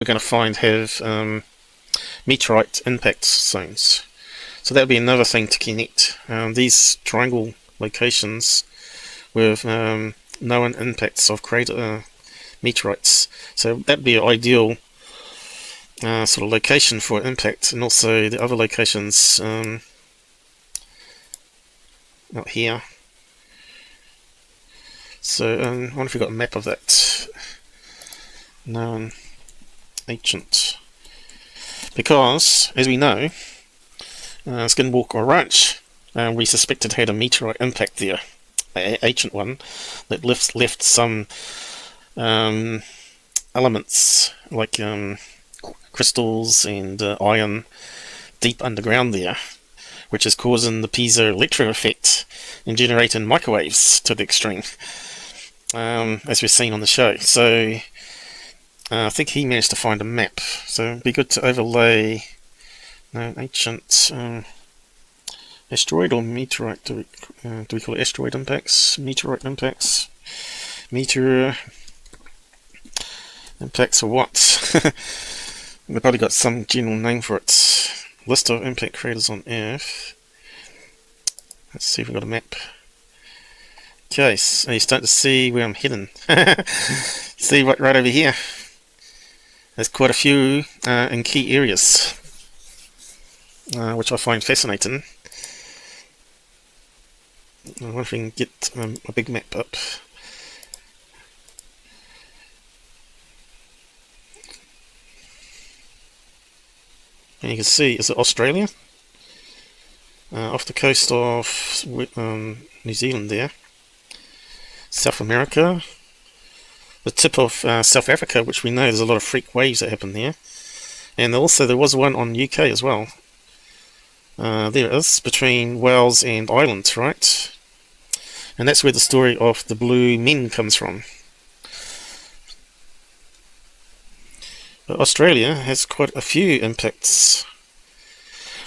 we're going to find have meteorite impact zones. So that would be another thing to connect these triangle locations with known impacts of crater meteorites. So that'd be an ideal sort of location for impact, and also the other locations out here. So I wonder if we've got a map of that known ancient, because as we know, Skinwalker Ranch we suspected had a meteorite impact there, an ancient one that left some elements like crystals and iron deep underground there, which is causing the piezoelectric effect and generating microwaves to the extreme, as we've seen on the show. So I think he managed to find a map, so it'd be good to overlay ancient asteroid or meteorite. Do we call it asteroid impacts? Meteorite impacts? Meteor impacts, or what? We've probably got some general name for it. List of impact craters on Earth. Let's see if we've got a map. Okay, so you start to see where I'm heading. See right over here. There's quite a few in key areas, which I find fascinating. I wonder if we can get a big map up. And you can see, is it Australia? Off the coast of New Zealand there. South America. The tip of South Africa, which we know there's a lot of freak waves that happen there. And also there was one on UK as well. There it is, between Wales and Ireland, right? And that's where the story of the Blue Men comes from. But Australia has quite a few impacts.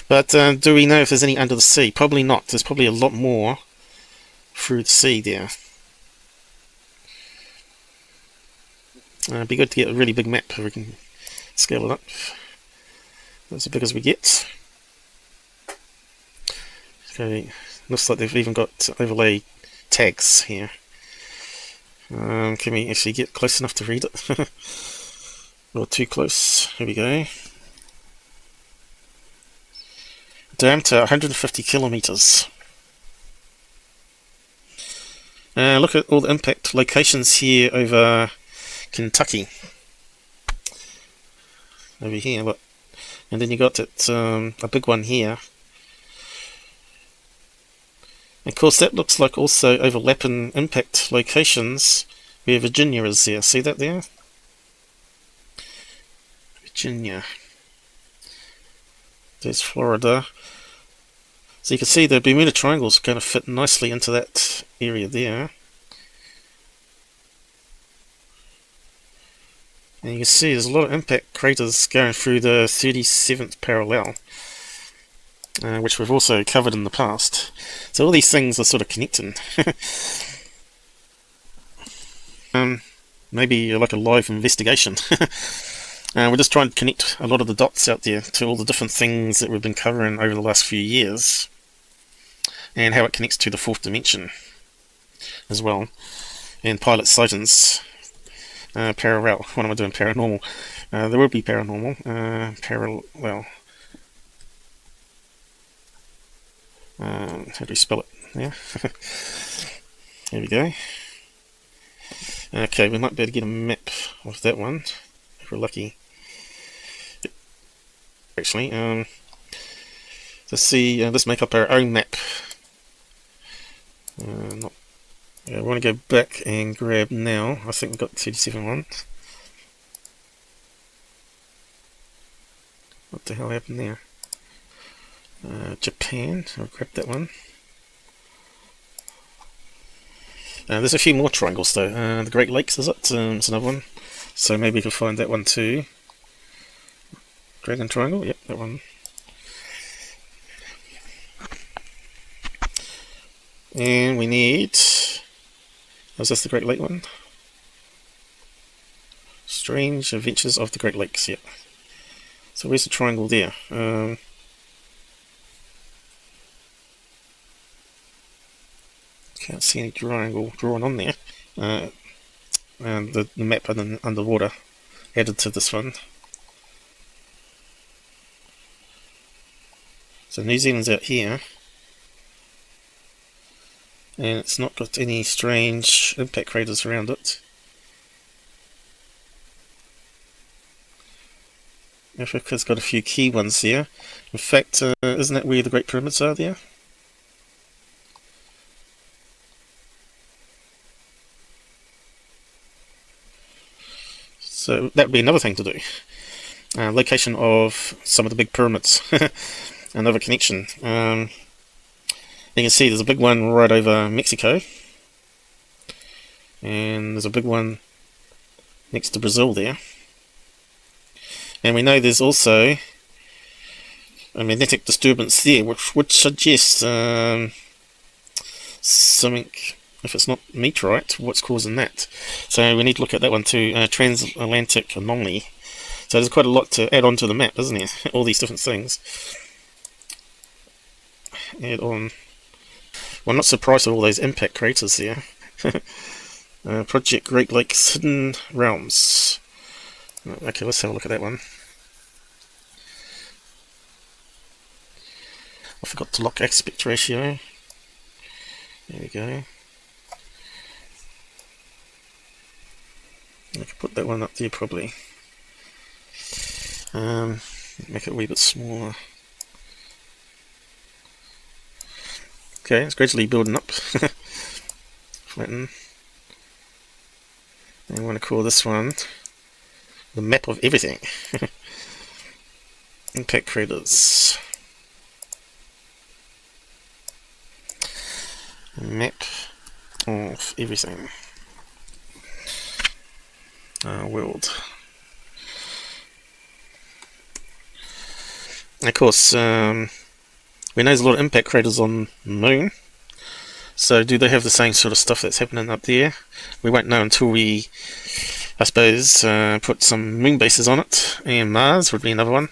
But do we know if there's any under the sea? Probably not. There's probably a lot more through the sea there. It'd be good to get a really big map if we can scale it up. That's as big as we get. Okay, looks like they've even got overlay tags here. Can we actually get close enough to read it? Not too close. Here we go. Diameter 150 kilometers. Look at all the impact locations here over Kentucky. Over here, look. And then you got it, a big one here. And of course, that looks like also overlapping impact locations where Virginia is there. See that there? Virginia. There's Florida. So you can see the Bermuda Triangle is going to fit nicely into that area there. And you can see there's a lot of impact craters going through the 37th parallel, which we've also covered in the past. So all these things are sort of connecting. Maybe like a live investigation. We're just trying to connect a lot of the dots out there to all the different things that we've been covering over the last few years, and how it connects to the fourth dimension as well, and pilot sightings. Parallel. What am I doing? Paranormal. There will be paranormal. Parallel. How do we spell it? Yeah. There we go. Okay, we might be able to get a map of that one if we're lucky. Actually, let's see. Let's make up our own map. I want to go back and grab now. I think we've got 37 ones. What the hell happened there? Japan. I'll grab that one. There's a few more triangles though. The Great Lakes, is it? It's another one. So maybe we can find that one too. Dragon Triangle, yep, that one. And we need... Was this the Great Lake one? Strange Adventures of the Great Lakes, yep. So where's the triangle there? Can't see any triangle drawn on there. And the map underwater added to this one. So New Zealand's out here, and it's not got any strange impact craters around it. Africa's got a few key ones there. In fact, isn't that where the Great Pyramids are there? So that would be another thing to do. Location of some of the big pyramids. Another connection. You can see there's a big one right over Mexico, and there's a big one next to Brazil there, and we know there's also a magnetic disturbance there, which would suggest something. If it's not meteorite, what's causing that? So we need to look at that one too. Transatlantic anomaly. So there's quite a lot to add on to the map, isn't there? All these different things. Add on. Well, I'm not surprised at all those impact craters there. Project Great Lakes Hidden Realms. Okay, let's have a look at that one. I forgot to lock aspect ratio. There we go. I could put that one up there probably. Make it a wee bit smaller. Okay, it's gradually building up. Flatten. And I want to call this one the map of everything. Impact craters. Map of everything. World. And of course, we know there's a lot of impact craters on the moon. So do they have the same sort of stuff that's happening up there? We won't know until we, I suppose, put some moon bases on it. And Mars would be another one.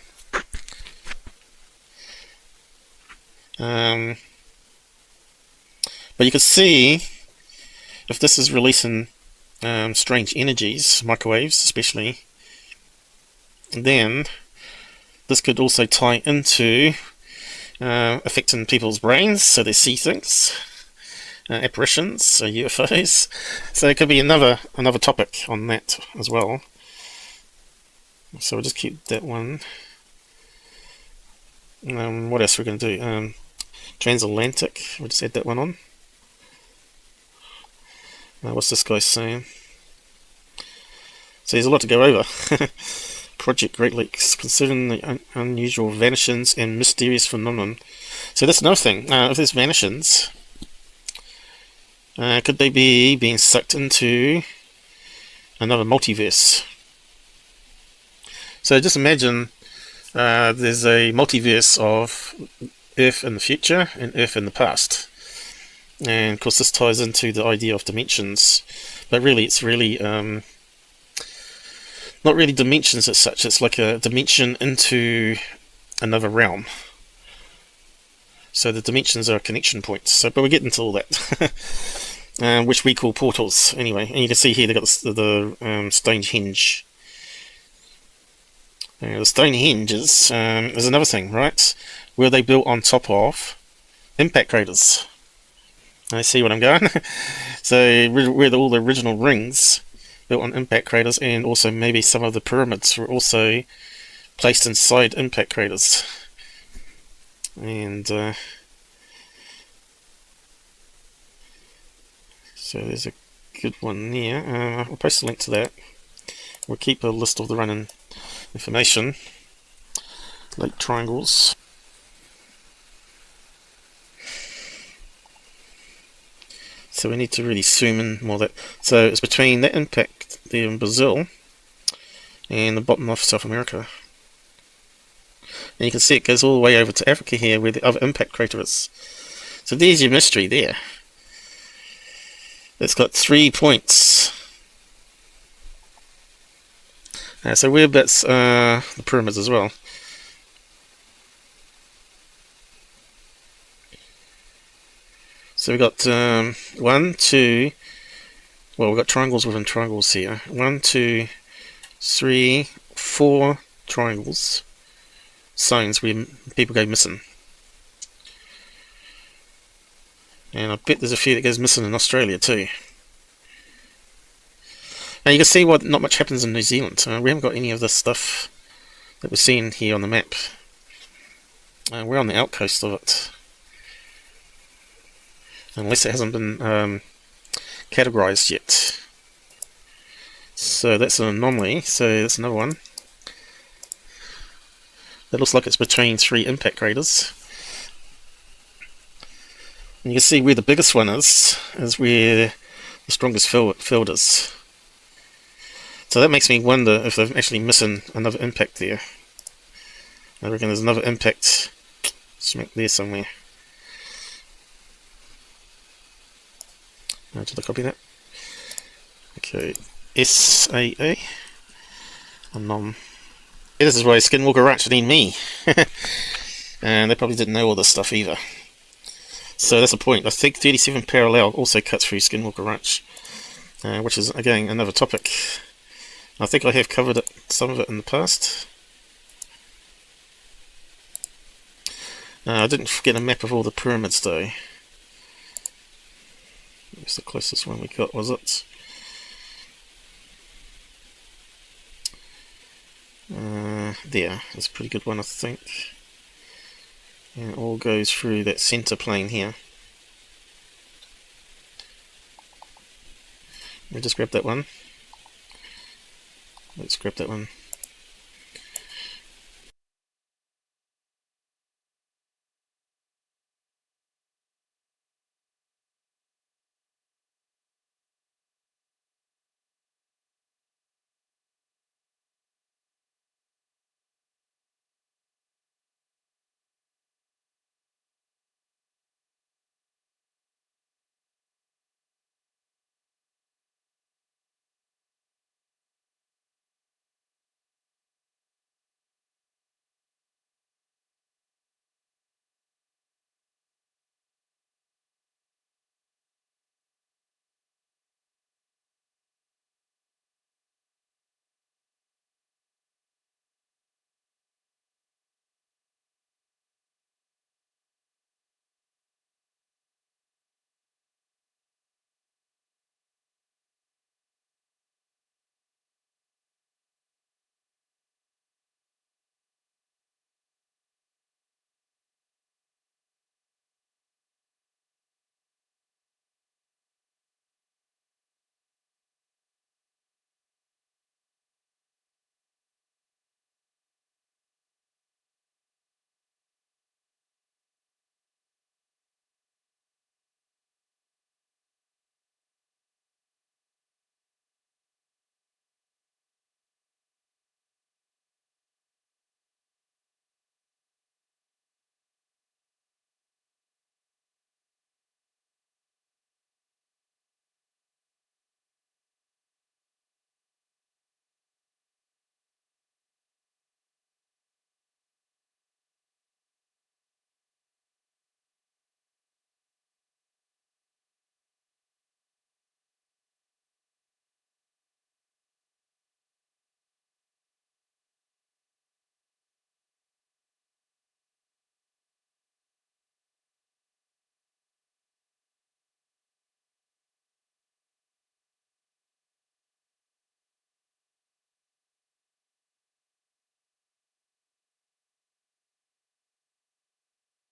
But you can see if this is releasing strange energies, microwaves especially, then this could also tie into affecting people's brains, so they see things, apparitions, so UFOs. So it could be another topic on that as well. So we'll just keep that one. What else are we going to do? Transatlantic, we'll just add that one on. What's this guy saying? So there's a lot to go over. Project Great Lakes, considering the unusual vanishings and mysterious phenomenon. So that's another thing. If there's vanishings, could they be being sucked into another multiverse? So just imagine there's a multiverse of Earth in the future and Earth in the past. And of course this ties into the idea of dimensions, but really it's really not really dimensions as such. It's like a dimension into another realm. So the dimensions are connection points. So, but we'll get into all that, which we call portals anyway. And you can see here they've got the Stonehenge. The Stonehenge is another thing, right? Where they built on top of impact craters. I see what I'm going. So where all the original rings built on impact craters, and also maybe some of the pyramids were also placed inside impact craters. And so there's a good one there. I'll post a link to that. We'll keep a list of the running information. Lake triangles. So we need to really zoom in more. That so it's between that impact there in Brazil and the bottom of South America. And you can see it goes all the way over to Africa here, where the other impact crater is. So there's your mystery there. It's got 3 points. So whereabouts the pyramids as well. So we've got 1, 2. Well, we've got triangles within triangles here. 1, 2, 3, 4 triangles. Zones where people go missing. And I bet there's a few that goes missing in Australia too. Now you can see what not much happens in New Zealand. We haven't got any of this stuff that we're seeing here on the map. We're on the outcoast of it. Unless it hasn't been categorized yet. So that's an anomaly. So that's another one. That looks like it's between 3 impact craters. And you can see where the biggest one is where the strongest field is. So that makes me wonder if they're actually missing another impact there. I reckon there's another impact smack there somewhere. Did I copy that? Okay, SAA. This is why Skinwalker Ranch need me. And they probably didn't know all this stuff either. So that's the point. I think 37 parallel also cuts through Skinwalker Ranch, which is again another topic. I think I have covered some of it in the past. I didn't get a map of all the pyramids though. It's the closest one we got, was it? There, that's a pretty good one, I think. And it all goes through that centre plane here. Let me just grab that one. Let's grab that one.